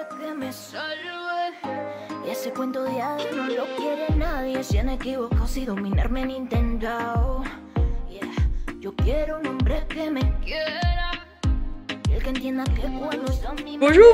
que me salve. Y ese cuento de hadas no lo quiere nadie. Se han equivocado si dominarme han intentado. Yeah. Yo quiero un hombre que me quiera. Y el que entienda que cuando está mi... Bonjour.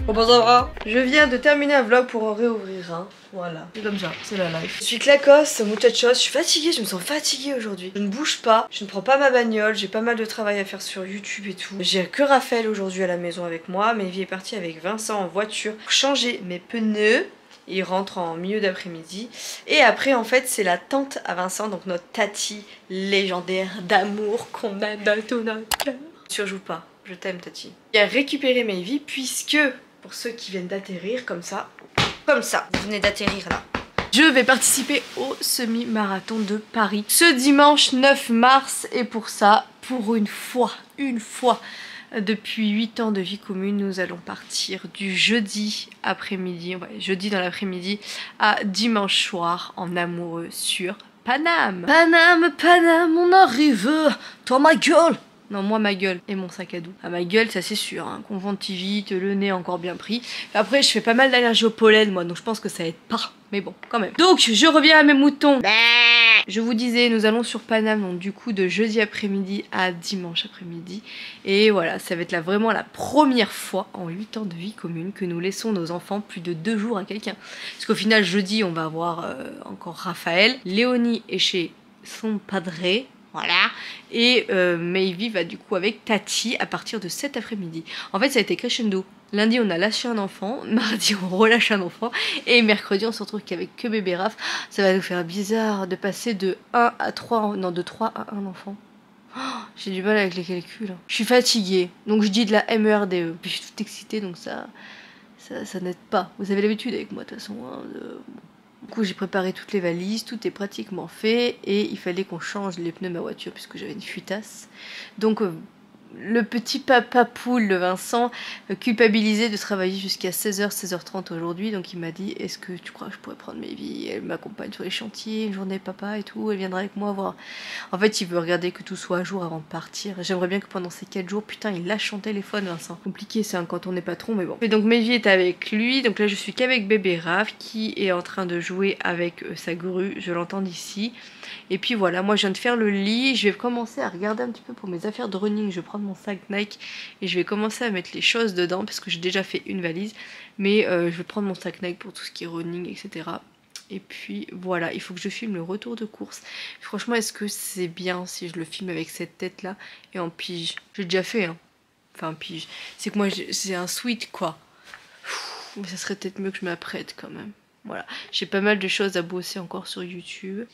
Comment ça va? Je viens de terminer un vlog pour en réouvrir un. Voilà, c'est comme ça, c'est la life. Je suis clacos, muchachos, je suis fatiguée, je me sens fatiguée aujourd'hui. Je ne bouge pas, je ne prends pas ma bagnole, j'ai pas mal de travail à faire sur YouTube et tout. J'ai que Raphaël aujourd'hui à la maison avec moi, Maevie est partie avec Vincent en voiture pour changer mes pneus. Il rentre en milieu d'après-midi. Et après en fait c'est la tante à Vincent, donc notre Tati légendaire d'amour qu'on a dans tout notre cœur. Surjoue pas, je t'aime Tati. Il a récupéré Maevie puisque, pour ceux qui viennent d'atterrir comme ça, vous venez d'atterrir là. Je vais participer au semi-marathon de Paris ce dimanche 9 mars et pour ça, pour une fois, depuis 8 ans de vie commune, nous allons partir du jeudi après-midi, jeudi dans l'après-midi à dimanche soir en amoureux sur Paname. Paname, on arrive, toi ma gueule. Non, moi ma gueule et mon sac à dos. Ah, ma gueule, ça c'est sûr, hein. Conjonctivite, le nez encore bien pris. Après, je fais pas mal d'allergie au pollen, moi, donc je pense que ça aide pas. Mais bon, quand même. Donc, je reviens à mes moutons. Je vous disais, nous allons sur Paname, donc du coup, de jeudi après-midi à dimanche après-midi. Et voilà, ça va être là vraiment la première fois en 8 ans de vie commune que nous laissons nos enfants plus de 2 jours à quelqu'un. Parce qu'au final, jeudi, on va avoir encore Raphaël. Léonie est chez son padré. Voilà, et Maevie va du coup avec Tati à partir de cet après-midi. En fait ça a été crescendo. Lundi on a lâché un enfant, mardi on relâche un enfant, et mercredi on se retrouve qu'avec que bébé Raph. Ça va nous faire bizarre de passer de 1 à 3, non de 3 à 1 enfant. Oh, j'ai du mal avec les calculs. Je suis fatiguée, donc je dis de la MERDE. Puis je suis toute excitée donc ça n'aide pas. Vous avez l'habitude avec moi de toute façon. Hein, Du coup j'ai préparé toutes les valises, tout est pratiquement fait et il fallait qu'on change les pneus de ma voiture puisque j'avais une fuitasse. Donc le petit papa poule de Vincent culpabilisé de travailler jusqu'à 16h, 16h30 aujourd'hui. Donc il m'a dit, est-ce que tu crois que je pourrais prendre Maevie? Elle m'accompagne sur les chantiers, une journée papa et tout, elle viendra avec moi voir. En fait il veut regarder que tout soit à jour avant de partir. J'aimerais bien que pendant ces 4 jours, putain il lâche son téléphone Vincent. Compliqué c'est hein, quand on est patron mais bon. Et donc Maevie est avec lui, donc là je suis qu'avec bébé Raph qui est en train de jouer avec sa grue, je l'entends d'ici. Et puis voilà, moi je viens de faire le lit, je vais commencer à regarder un petit peu pour mes affaires de running, je vais prendre mon sac Nike et je vais commencer à mettre les choses dedans parce que j'ai déjà fait une valise, mais je vais prendre mon sac Nike pour tout ce qui est running, etc. Et puis voilà, il faut que je filme le retour de course. Franchement, est-ce que c'est bien si je le filme avec cette tête là et en pige? J'ai déjà fait, hein. Enfin, pige. C'est que moi, c'est un sweat quoi. Mais ça serait peut-être mieux que je m'apprête quand même. Voilà, j'ai pas mal de choses à bosser encore sur YouTube.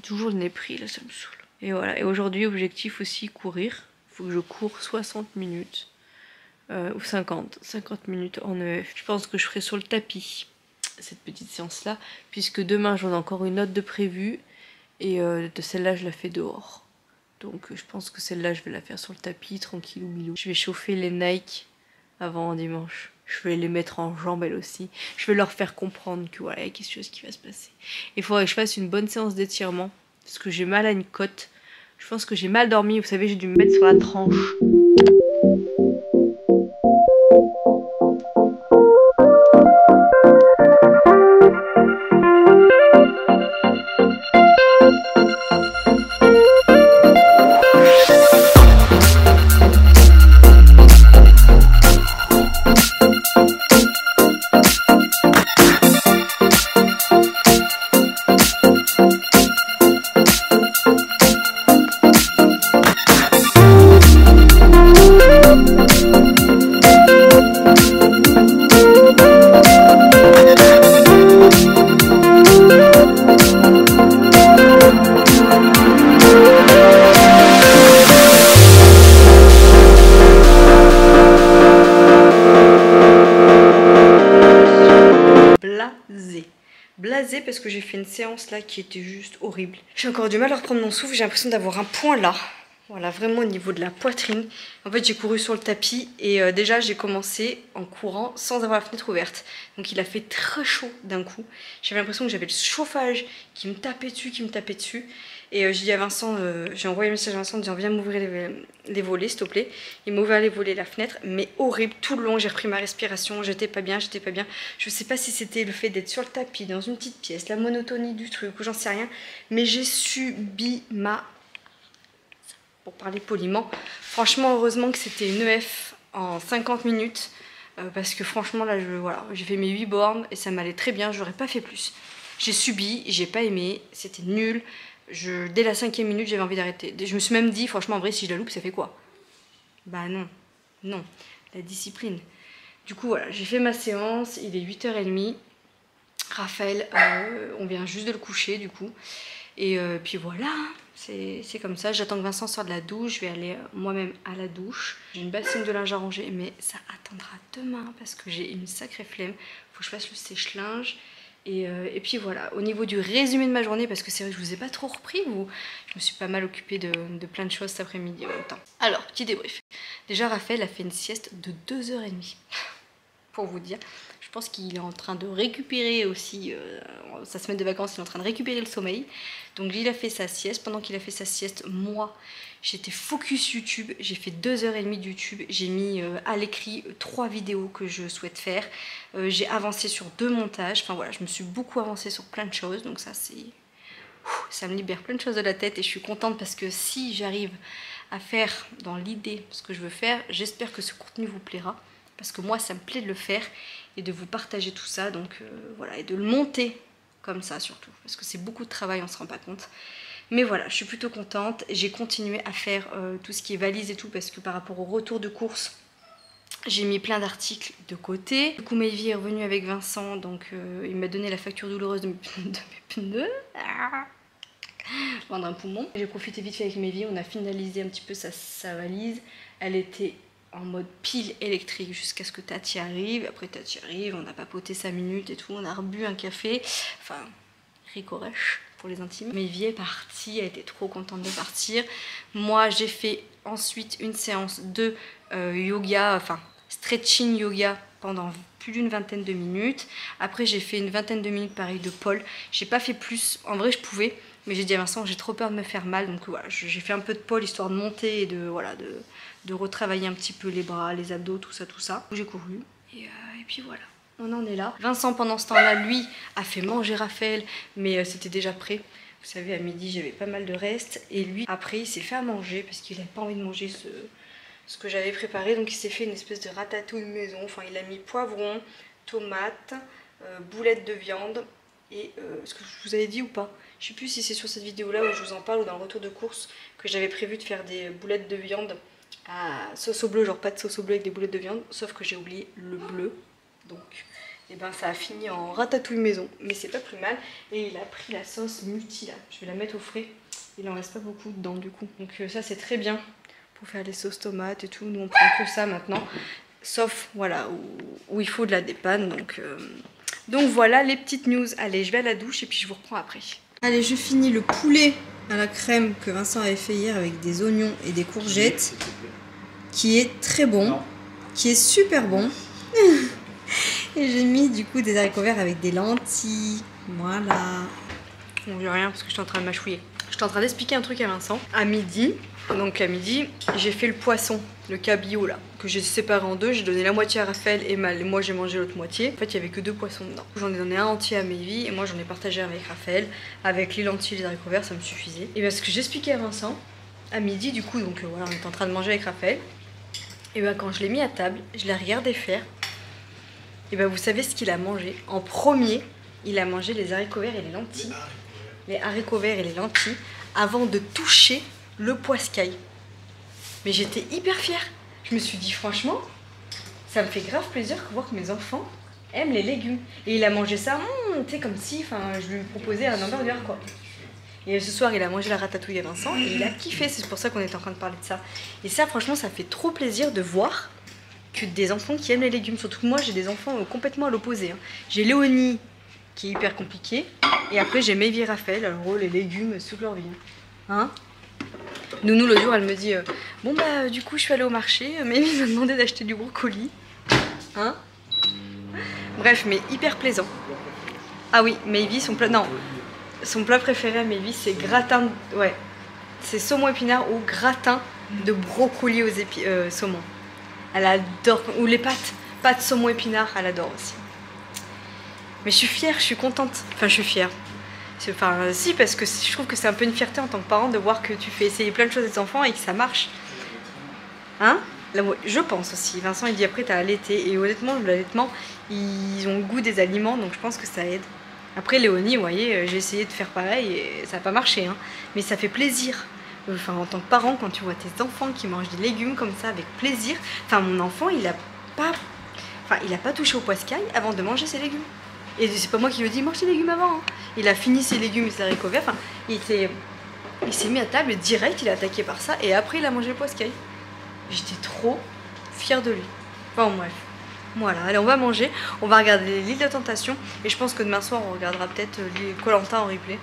Toujours le nez pris, là, ça me saoule. Et voilà, et aujourd'hui, objectif aussi, courir. Il faut que je cours 60 minutes. Ou 50 minutes en EF. Je pense que je ferai sur le tapis cette petite séance-là. Puisque demain, j'en ai encore une autre de prévue. Et de celle-là, je la fais dehors. Donc je pense que celle-là, je vais la faire sur le tapis, tranquillou milou. Je vais chauffer les Nike avant dimanche. Je vais les mettre en jambes elles aussi. Je vais leur faire comprendre que voilà, il y a quelque chose qui va se passer. Il faudrait que je fasse une bonne séance d'étirement. Parce que j'ai mal à une côte. Je pense que j'ai mal dormi. Vous savez, j'ai dû me mettre sur la tranche. Blasée parce que j'ai fait une séance là qui était juste horrible. J'ai encore du mal à reprendre mon souffle, j'ai l'impression d'avoir un point là. Voilà, vraiment au niveau de la poitrine. En fait, j'ai couru sur le tapis et déjà j'ai commencé en courant sans avoir la fenêtre ouverte. Donc il a fait très chaud d'un coup. J'avais l'impression que j'avais le chauffage qui me tapait dessus, Et j'ai dit à Vincent, j'ai envoyé un message à Vincent en disant viens m'ouvrir les volets s'il te plaît. Il m'a ouvert les volets, la fenêtre, mais horrible tout le long. J'ai repris ma respiration, j'étais pas bien. Je sais pas si c'était le fait d'être sur le tapis dans une petite pièce, la monotonie du truc ou j'en sais rien, mais j'ai subi pour parler poliment, franchement heureusement que c'était une EF en 50 minutes parce que franchement là voilà, j'ai fait mes 8 bornes et ça m'allait très bien, j'aurais pas fait plus. J'ai subi, j'ai pas aimé, c'était nul. Dès la 5e minute j'avais envie d'arrêter. Je me suis même dit franchement en vrai si je la loupe ça fait quoi? Bah non, la discipline. Du coup voilà, j'ai fait ma séance, il est 8h30. Raphaël, on vient juste de le coucher du coup. Et puis voilà, c'est comme ça. J'attends que Vincent sorte de la douche. Je vais aller moi-même à la douche. J'ai une bassine de linge à ranger, mais ça attendra demain parce que j'ai une sacrée flemme. Faut que je fasse le sèche-linge. Et puis voilà, au niveau du résumé de ma journée, parce que c'est vrai que je vous ai pas trop repris, je me suis pas mal occupée de plein de choses cet après-midi en même temps. Alors, petit débrief. Déjà, Raphaël a fait une sieste de 2h30, pour vous dire. Je pense qu'il est en train de récupérer aussi, sa semaine de vacances, il est en train de récupérer le sommeil. Donc il a fait sa sieste. Pendant qu'il a fait sa sieste, moi, j'étais focus YouTube. J'ai fait 2h30 de YouTube. J'ai mis à l'écrit 3 vidéos que je souhaite faire. J'ai avancé sur 2 montages. Enfin voilà, je me suis beaucoup avancée sur plein de choses. Donc ça, ça me libère plein de choses de la tête. Et je suis contente parce que si j'arrive à faire dans l'idée ce que je veux faire, j'espère que ce contenu vous plaira. Parce que moi, ça me plaît de le faire et de vous partager tout ça. Donc voilà, et de le monter comme ça surtout. Parce que c'est beaucoup de travail, on ne se rend pas compte. Mais voilà, je suis plutôt contente. J'ai continué à faire tout ce qui est valise et tout. Parce que par rapport au retour de course, j'ai mis plein d'articles de côté. Du coup, Maëvy est revenue avec Vincent. Donc il m'a donné la facture douloureuse de mes pneus. Vendre un poumon. J'ai profité vite fait avec Maëvy. On a finalisé un petit peu sa valise. Elle était en mode pile électrique jusqu'à ce que Tati arrive. Après Tati arrive, on a papoté 5 minutes et tout, on a rebu un café. Enfin, ricorèche pour les intimes. Maëvy est partie, elle était trop contente de partir. Moi, j'ai fait ensuite une séance de yoga, enfin stretching yoga pendant plus d'une vingtaine de minutes. Après, j'ai fait une vingtaine de minutes pareil de pole. J'ai pas fait plus, en vrai je pouvais, mais j'ai dit à Vincent, j'ai trop peur de me faire mal. Donc voilà, j'ai fait un peu de pole histoire de monter et de retravailler un petit peu les bras, les abdos, tout ça. J'ai couru et puis voilà, on en est là. Vincent pendant ce temps-là, lui, a fait manger Raphaël, mais c'était déjà prêt. Vous savez, à midi, j'avais pas mal de restes. Et lui, après, il s'est fait à manger parce qu'il n'avait pas envie de manger ce que j'avais préparé. Donc il s'est fait une espèce de ratatouille maison. Enfin, il a mis poivron, tomates, boulettes de viande. Et ce que je vous avais dit ou pas, je sais plus si c'est sur cette vidéo là où je vous en parle ou dans le retour de course, que j'avais prévu de faire des boulettes de viande à sauce au bleu, genre pas de sauce au bleu avec des boulettes de viande, sauf que j'ai oublié le bleu, donc et ben ça a fini en ratatouille maison, mais c'est pas plus mal. Et il a pris la sauce multi là, je vais la mettre au frais, il en reste pas beaucoup dedans du coup, donc ça c'est très bien pour faire les sauces tomates et tout. Nous on prend que ça maintenant, sauf voilà où il faut de la dépanne, donc voilà les petites news. Allez, je vais à la douche et puis je vous reprends après. Allez, je finis le poulet à la crème que Vincent avait fait hier avec des oignons et des courgettes, qui est très bon, qui est super bon. Et j'ai mis du coup des haricots verts avec des lentilles. Voilà. On ne voit rien parce que je suis en train de mâchouiller. Je suis en train d'expliquer un truc à Vincent. À midi, j'ai fait le poisson, le cabillaud là, que j'ai séparé en deux. J'ai donné la moitié à Raphaël et moi j'ai mangé l'autre moitié. En fait, il n'y avait que 2 poissons dedans. J'en ai donné un entier à Maëvy et moi j'en ai partagé avec Raphaël. Avec les lentilles et les haricots verts, ça me suffisait. Et bien, ce que j'expliquais à Vincent, à midi du coup, donc voilà, on est en train de manger avec Raphaël. Et bien, quand je l'ai mis à table, je l'ai regardé faire. Et bien, vous savez ce qu'il a mangé? En premier, il a mangé les haricots verts et les lentilles. Les haricots verts et les lentilles avant de toucher le poiscaille. Mais j'étais hyper fière. Je me suis dit franchement, ça me fait grave plaisir de voir que mes enfants aiment les légumes. Et il a mangé ça, tu sais, comme si je lui proposais un hamburger quoi. Et ce soir il a mangé la ratatouille à Vincent et il a kiffé, c'est pour ça qu'on est en train de parler de ça. Et ça franchement ça fait trop plaisir de voir que des enfants qui aiment les légumes. Surtout que moi j'ai des enfants complètement à l'opposé. J'ai Léonie qui est hyper compliquée. Et après j'ai Maëvy et Raphaël, alors les légumes sous leur vie. Hein? Nounou l'autre jour elle me dit bon bah du coup je suis allée au marché, Maëvy m'a demandé d'acheter du brocoli. Hein? Bref, mais hyper plaisant. Ah oui, Maëvy son plat. Non. son plat préféré à Mévis, c'est gratin. Ouais, c'est saumon épinard ou gratin de brocoli aux saumon. Elle adore. Ou les pâtes saumon épinard, elle adore aussi. Mais je suis fière, je suis contente. Enfin, je suis fière. Enfin, si, parce que je trouve que c'est un peu une fierté en tant que parent de voir que tu fais essayer plein de choses à tes enfants et que ça marche. Hein? Là, je pense aussi. Vincent, il dit après, t'as allaité. Et honnêtement, l'allaitement, ils ont le goût des aliments, donc je pense que ça aide. Après, Léonie, vous voyez, j'ai essayé de faire pareil et ça n'a pas marché. Hein. Mais ça fait plaisir. Enfin, en tant que parent, quand tu vois tes enfants qui mangent des légumes comme ça avec plaisir. Enfin, mon enfant, il a pas touché au poiscaille avant de manger ses légumes. Et c'est pas moi qui lui ai dit, mange tes légumes avant. Hein. Il a fini ses légumes et ses haricots verts. Enfin, il s'est mis à table direct, il a attaqué par ça. Et après, il a mangé le poiscaille. J'étais trop fière de lui. Enfin, bref. Voilà, allez, on va manger. On va regarder l'île de Tentation. Et je pense que demain soir, on regardera peut-être Koh-Lanta en replay.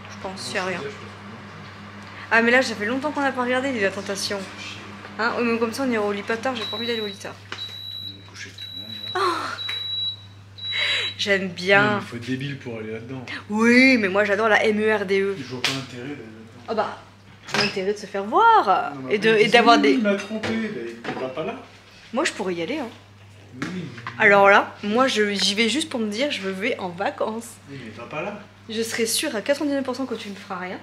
Je pense, s'il n'y a rien. Ah, mais là, ça fait longtemps qu'on n'a pas regardé l'île de Tentation. Hein, mais comme ça, on ira au lit pas tard. J'ai pas envie d'aller au lit tard. Oh, j'aime bien. Il faut être débile pour aller là-dedans. Oui, mais moi, j'adore la MERDE. Je vois pas l'intérêt d'aller là-dedans. Ah bah, l'intérêt de se faire voir. Non, et d'avoir des... Il m'a trompé, il va pas là. Moi, je pourrais y aller. Hein. Oui. Alors là, moi, j'y vais juste pour me dire, je vais en vacances. Oui, mais va pas là. Je serais sûre à 99% que tu ne feras rien.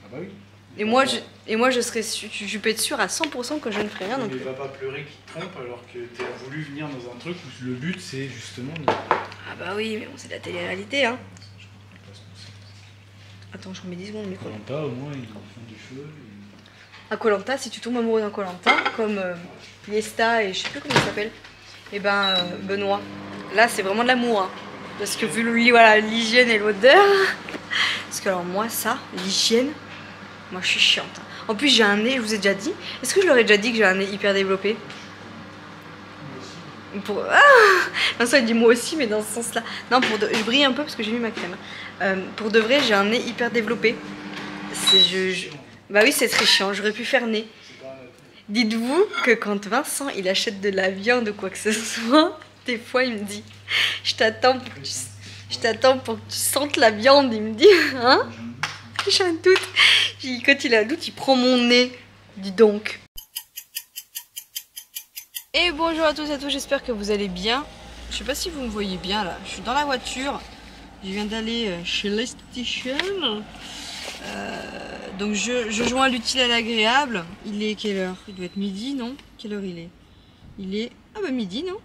Ah bah oui. Et moi, je serais je peux être sûre à 100% que je ne ferai rien. Mais donc... va pas pleurer qu'il te trompe alors que t'as voulu venir dans un truc où le but c'est justement de... Ah bah oui, mais bon, c'est de la télé-réalité, hein. Attends, je remets 10 secondes le micro. Koh-Lanta, au moins, ils font du feu. À Koh-Lanta, si tu tombes amoureux d'un Koh-Lanta, comme Liesta et je sais plus comment il s'appelle, et ben Benoît, là c'est vraiment de l'amour. Hein. Parce que vu l'hygiène et l'odeur. Parce que alors moi, ça, l'hygiène, moi je suis chiante. Hein. En plus, j'ai un nez, je vous ai déjà dit. Est-ce que je leur ai déjà dit que j'ai un nez hyper développé? Vincent il dit moi aussi, mais dans ce sens là. Non, je brille un peu parce que j'ai mis ma crème. Pour de vrai, j'ai un nez hyper développé. Bah oui, c'est très chiant, j'aurais pu faire nez. Dites-vous que quand Vincent il achète de la viande ou quoi que ce soit, des fois il me dit je t'attends pour que tu sentes la viande. Il me dit hein? J'ai un doute. Quand il a un doute, il prend mon nez. Dis donc. Et bonjour à tous et à tous, j'espère que vous allez bien. Je sais pas si vous me voyez bien là, je suis dans la voiture. Je viens d'aller chez l'esthéticienne. Donc je joins l'utile à l'agréable. Il est quelle heure? Il doit être midi, non? Quelle heure il est? Il est... Ah bah midi, non?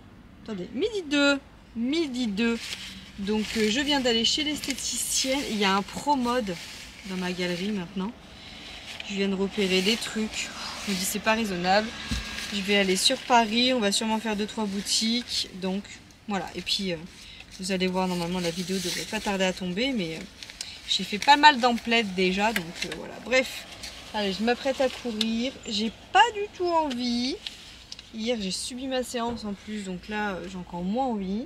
Attendez, midi 2. Midi 2. Donc je viens d'aller chez l'esthéticienne. Il y a un pro mode dans ma galerie maintenant. Je viens de repérer des trucs. Je me dis c'est pas raisonnable. Je vais aller sur Paris, on va sûrement faire 2-3 boutiques, donc voilà. Et puis vous allez voir, normalement la vidéo devrait pas tarder à tomber, mais j'ai fait pas mal d'emplettes déjà, donc voilà. Bref, allez, je m'apprête à courir, j'ai pas du tout envie. Hier j'ai subi ma séance en plus, donc là j'ai encore moins envie.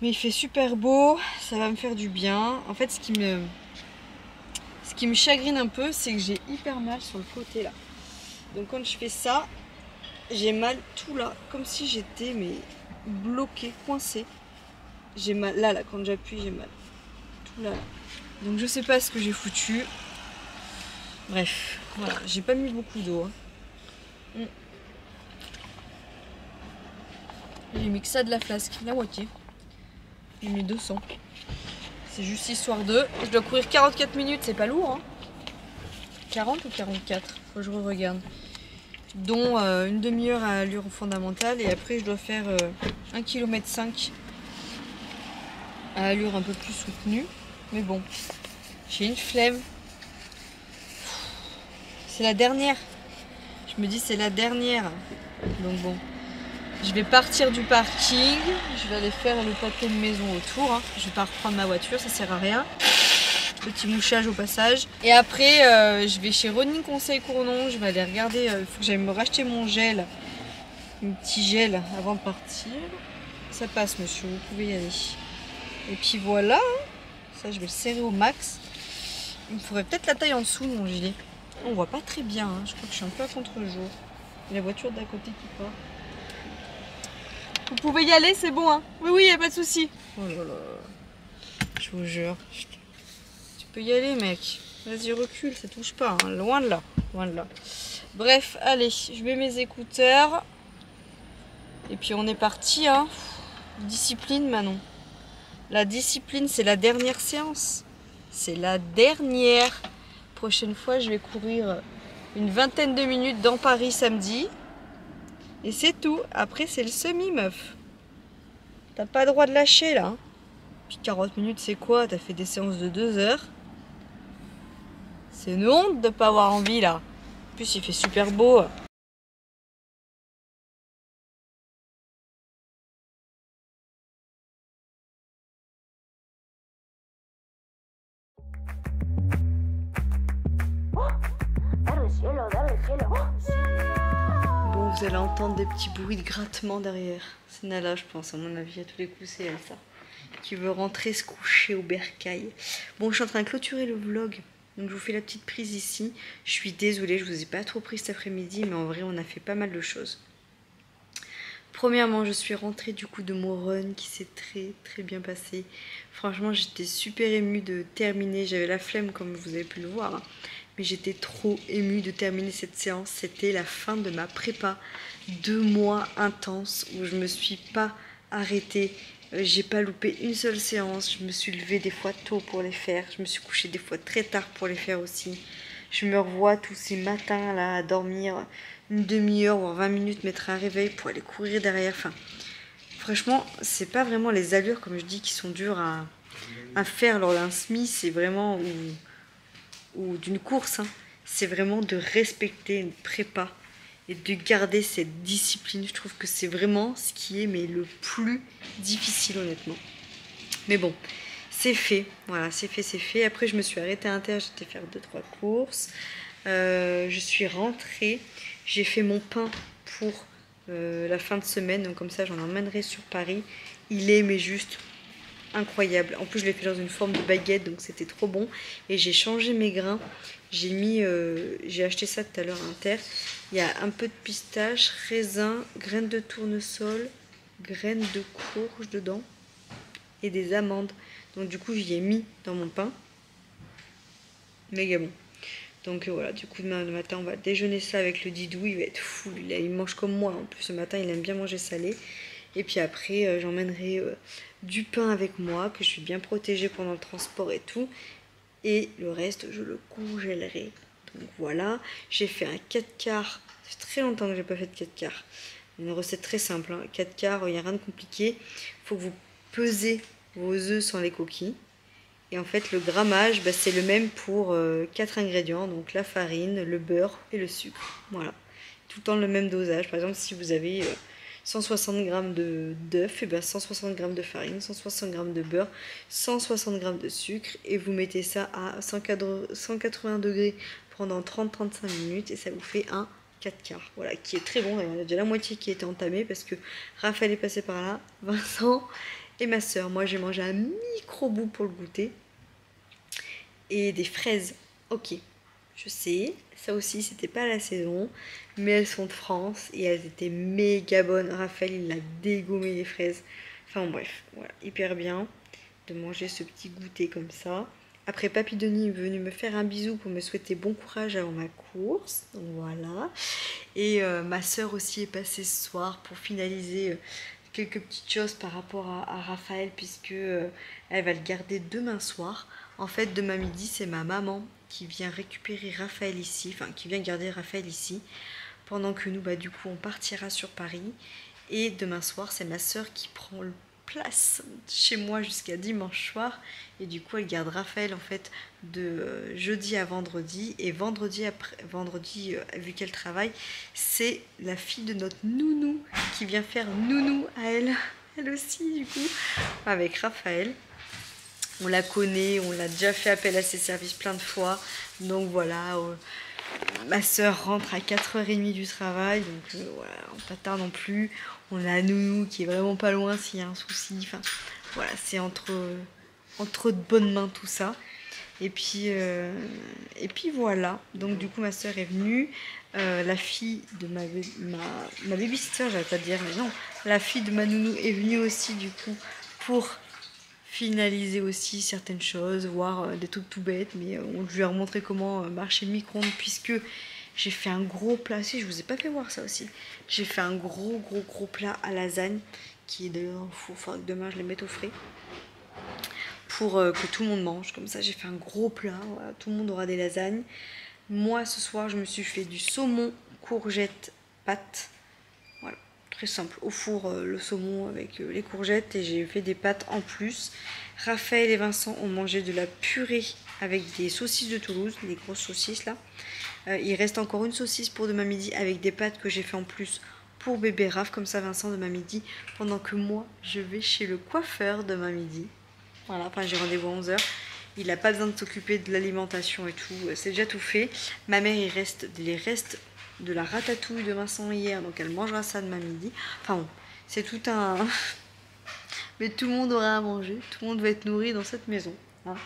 Mais il fait super beau, ça va me faire du bien. En fait, ce qui me chagrine un peu, c'est que j'ai hyper mal sur le côté là. Donc quand je fais ça, j'ai mal tout là, comme si j'étais mais bloquée, coincée. J'ai mal là, quand j'appuie, j'ai mal. Tout là. Donc je sais pas ce que j'ai foutu. Bref, voilà, j'ai pas mis beaucoup d'eau. Hein. J'ai mis que ça de la flasque, la moitié. J'ai mis 200. C'est juste histoire de... Je dois courir 44 minutes, c'est pas lourd. Hein. 40 ou 44? Faut que je regarde. Dont une demi-heure à allure fondamentale et après je dois faire 1,5 km à allure un peu plus soutenue. Mais bon, j'ai une flemme. C'est la dernière. Je me dis c'est la dernière. Donc bon, je vais partir du parking. Je vais aller faire le pâté de maison autour. Hein. Je vais pas reprendre ma voiture, ça sert à rien. Petit mouchage au passage. Et après, je vais chez Running Conseil Cournon. Je vais aller regarder. Il faut que j'aille me racheter mon gel. Un petit gel avant de partir. Ça passe, monsieur. Vous pouvez y aller. Et puis voilà. Ça, je vais le serrer au max. Il me faudrait peut-être la taille en dessous de mon gilet. On voit pas très bien. Hein. Je crois que je suis un peu à contre-jour. Et la voiture d'à côté qui part. Vous pouvez y aller, c'est bon. Hein. Oui, il n'y a pas de souci. Oh là là. Je je vous jure. Tu peux y aller, mec. Vas-y, recule, ça touche pas, hein. Loin de là, loin de là. Bref, allez, je mets mes écouteurs. Et puis on est parti, hein. Discipline, Manon. La discipline, c'est la dernière séance. C'est la dernière. Prochaine fois, je vais courir une vingtaine de minutes dans Paris samedi. Et c'est tout. Après, c'est le semi, meuf. T'as pas le droit de lâcher, là. Hein. Puis 40 minutes, c'est quoi? T'as fait des séances de 2 heures. C'est une honte de pas avoir envie, là. En plus, il fait super beau. Bon, vous allez entendre des petits bruits de grattement derrière. C'est Nala, je pense, à mon avis. À tous les coups, c'est elle, ça. Qui veut rentrer se coucher au bercail. Bon, je suis en train de clôturer le vlog. Donc, je vous fais la petite prise ici. Je suis désolée, je vous ai pas trop pris cet après-midi. Mais en vrai, on a fait pas mal de choses. Premièrement, je suis rentrée du coup de mon run qui s'est très bien passé. Franchement, j'étais super émue de terminer. J'avais la flemme comme vous avez pu le voir. Hein. Mais j'étais trop émue de terminer cette séance. C'était la fin de ma prépa. 2 mois intenses où je me suis pas arrêtée. J'ai pas loupé une seule séance. Je me suis levée des fois tôt pour les faire. Je me suis couchée des fois très tard pour les faire aussi. Je me revois tous ces matins là à dormir une demi-heure ou 20 minutes, mettre un réveil pour aller courir derrière. Enfin, franchement, c'est pas vraiment les allures, comme je dis, qui sont dures à faire lors d'un semi. C'est vraiment... ou d'une course, hein. C'est vraiment de respecter une prépa et de garder cette discipline. Je trouve que c'est vraiment ce qui est mais le plus difficile, honnêtement. Mais bon, c'est fait. Voilà, c'est fait. Après, je me suis arrêtée à Inter, j'étais faire 2-3 courses. Je suis rentrée. J'ai fait mon pain pour la fin de semaine. Donc comme ça, j'en emmènerai sur Paris. Il est mais juste... incroyable. En plus, je l'ai fait dans une forme de baguette, donc c'était trop bon. Et j'ai changé mes grains. J'ai acheté ça tout à l'heure à Inter. Il y a un peu de pistache, raisin, graines de tournesol, graines de courge dedans et des amandes. Donc du coup, j'y ai mis dans mon pain. Méga bon. Donc voilà, du coup, demain le matin, on va déjeuner ça avec le Didou. Il va être fou. Il mange comme moi. En plus, ce matin, il aime bien manger salé. Et puis après, j'emmènerai du pain avec moi, que je suis bien protégée pendant le transport et tout. Et le reste, je le congèlerai. Donc voilà, j'ai fait un 4 quarts. Ça fait très longtemps que je n'ai pas fait de 4 quarts. Une recette très simple. Hein. 4 quarts, il n'y a rien de compliqué. Il faut que vous pesez vos œufs sans les coquilles. Et en fait, le grammage, bah, c'est le même pour 4 ingrédients. Donc la farine, le beurre et le sucre. Voilà. Tout le temps le même dosage. Par exemple, si vous avez... 160 g d'œufs, et ben 160 g de farine, 160 g de beurre, 160 g de sucre et vous mettez ça à 180 degrés pendant 30-35 minutes et ça vous fait un 4 quarts. Voilà, qui est très bon. Il y a déjà la moitié qui était entamée parce que Raphaël est passé par là, Vincent et ma soeur. Moi j'ai mangé un micro bout pour le goûter et des fraises. Ok, je sais, ça aussi c'était pas la saison, mais elles sont de France et elles étaient méga bonnes. Raphaël il a dégommé les fraises. Enfin bref, voilà, hyper bien de manger ce petit goûter comme ça. Après, Papy Denis est venu me faire un bisou pour me souhaiter bon courage avant ma course. Donc voilà. Et ma soeur aussi est passée ce soir pour finaliser quelques petites choses par rapport à Raphaël, puisque elle va le garder demain soir. En fait, demain midi, c'est ma maman qui vient récupérer Raphaël ici, enfin qui vient garder Raphaël ici, pendant que nous, bah, du coup, on partira sur Paris. Et demain soir, c'est ma soeur qui prend le place chez moi jusqu'à dimanche soir. Et du coup, elle garde Raphaël en fait de jeudi à vendredi. Et vendredi, vu qu'elle travaille, c'est la fille de notre nounou qui vient faire nounou à elle aussi, du coup, avec Raphaël. On la connaît, on l'a déjà fait appel à ses services plein de fois. Donc voilà, ma soeur rentre à 4h30 du travail. Donc voilà, on pas tard non plus. On a Nounou qui est vraiment pas loin s'il y a un souci. Enfin voilà, c'est entre de bonnes mains tout ça. Et puis voilà. Donc du coup ma soeur est venue. La fille de ma babysitter, j'allais pas dire, mais non. La fille de ma nounou est venue aussi du coup pour finaliser aussi certaines choses, voire des trucs tout bêtes, mais je lui ai remontré comment marcher le micro-ondes puisque j'ai fait un gros plat. Si, je vous ai pas fait voir ça aussi. J'ai fait un gros plat à lasagne qui est d'ailleurs dans le four. Faudra que demain je les mette au frais pour que tout le monde mange. Comme ça, j'ai fait un gros plat. Voilà, tout le monde aura des lasagnes. Moi, ce soir, je me suis fait du saumon, courgettes, pâtes. Voilà, très simple. Au four, le saumon avec les courgettes et j'ai fait des pâtes en plus. Raphaël et Vincent ont mangé de la purée avec des saucisses de Toulouse, des grosses saucisses là. Il reste encore une saucisse pour demain midi avec des pâtes que j'ai fait en plus pour bébé Raph. Comme ça, Vincent demain midi, pendant que moi, je vais chez le coiffeur demain midi. Voilà, enfin j'ai rendez-vous à 11h. Il n'a pas besoin de s'occuper de l'alimentation et tout, c'est déjà tout fait. Ma mère, il reste les restes de la ratatouille de Vincent hier, donc elle mangera ça demain midi. Enfin bon, c'est tout un... Mais tout le monde aura à manger, tout le monde va être nourri dans cette maison. Hein.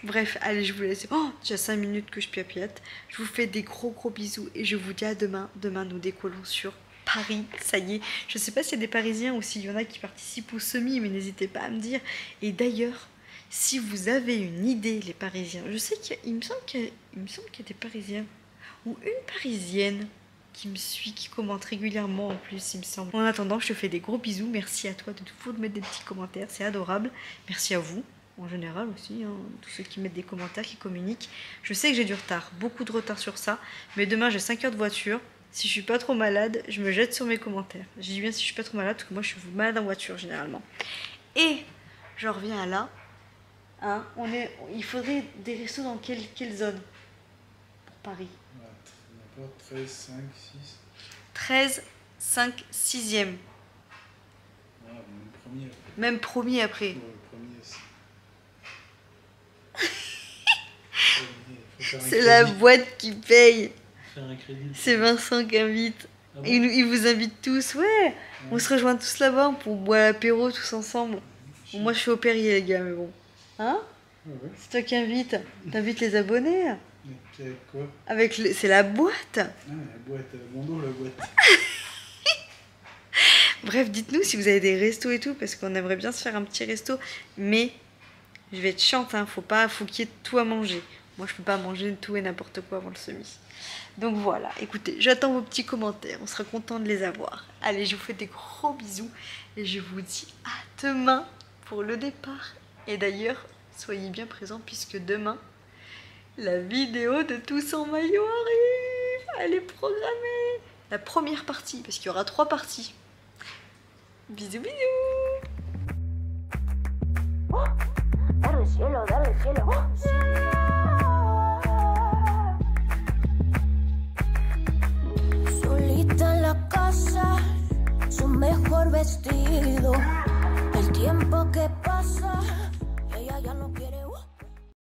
Bref, allez, je vous laisse. Oh, déjà 5 minutes que je piapiate. Je vous fais des gros bisous et je vous dis à demain. Demain, nous décollons sur Paris, ça y est. Je sais pas s'il y a des Parisiens ou s'il y en a qui participent au semi, mais n'hésitez pas à me dire. Et d'ailleurs, si vous avez une idée, les Parisiens, je sais qu'il me semble qu'il y a des Parisiens ou une Parisienne qui me suit, qui commente régulièrement en plus, il me semble. En attendant, je te fais des gros bisous. Merci à toi de toujours mettre des petits commentaires, c'est adorable. Merci à vous, en général aussi, hein, tous ceux qui mettent des commentaires, qui communiquent. Je sais que j'ai du retard, beaucoup de retard sur ça, mais demain j'ai 5 heures de voiture. Si je suis pas trop malade, je me jette sur mes commentaires. Je dis bien si je suis pas trop malade, parce que moi je suis malade en voiture généralement. Et je reviens à là. Hein, il faudrait des restos dans quelle zone pour Paris? 13, 5, 6. 13, 5, 6e. Voilà, même premier après. Même premier après. Ouais, le premier, c'est la boîte qui paye. Faire un crédit. C'est Vincent qui invite. Ah bon, Il vous invite tous, ouais. On se rejoint tous là-bas pour boire l'apéro tous ensemble. Bon, moi je suis au Perrier les gars, mais bon. Hein? ouais. C'est toi qui invites. T'invites les abonnés. Mais quoi? C'est la boîte. Ah, la boîte, mon dos, la boîte. Bref, dites-nous si vous avez des restos et tout, parce qu'on aimerait bien se faire un petit resto. Mais je vais être chiante, hein. Faut qu'il y ait tout à manger. Moi, je peux pas manger tout et n'importe quoi avant le semi. Donc voilà, écoutez, j'attends vos petits commentaires. On sera content de les avoir. Allez, je vous fais des gros bisous. Et je vous dis à demain pour le départ. Et d'ailleurs, soyez bien présents puisque demain, la vidéo de Tous en maillot arrive. Elle est programmée. La première partie, parce qu'il y aura 3 parties. Bisous, bisous. Dale cielo, dale cielo. Solita en la casa, su mejor vestido. El tiempo que